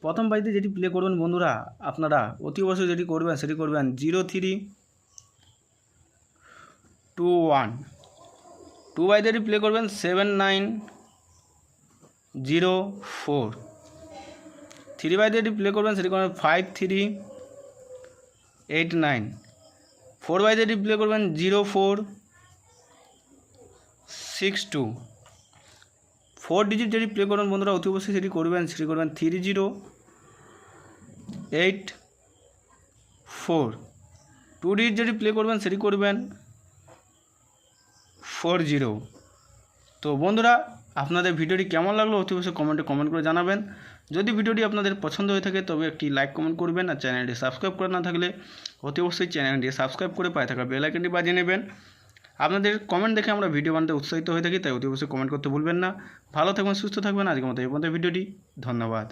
প্রথম বাইতে যেটি প্লে করবেন বন্ধুরা আপনারা অতি অবশ্যই যেটি করবেন সেটি করবেন 0321। 2 বাইতে যেটি প্লে করবেন 7904। 3 বাইতে যেটি প্লে করবেন সেটি করবেন 5389। 4 বাইতে যেটি প্লে করবেন 0462। 4 ডিজিট যেটি প্লে করবেন বন্ধুরা অতি অবশ্যই সেটি করবেন 3084। 2 ডিজিট যেটি প্লে করবেন সেটি করবেন 40। তো বন্ধুরা আপনাদের ভিডিওটি কেমন লাগলো অতি অবশ্যই কমেন্ট করে জানাবেন। যদি ভিডিওটি আপনাদের পছন্দ হয়ে থাকে তবে একটি লাইক কমেন্ট করবেন, আর চ্যানেলটি সাবস্ক্রাইব করে না থাকলে অতি অবশ্যই চ্যানেলটি সাবস্ক্রাইব করে পায়ে থাকা বেল আইকনটি বাজিয়ে নেবেন। আপনাদের কমেন্ট দেখে আমরা ভিডিও বানাতে উৎসাহিত হয়ে থাকি, তাই অতি অবশ্যই কমেন্ট করতে ভুলবেন না। ভালো থাকবেন, সুস্থ থাকবেন। আজকের মতো এই পর্যন্ত ভিডিওটি। ধন্যবাদ।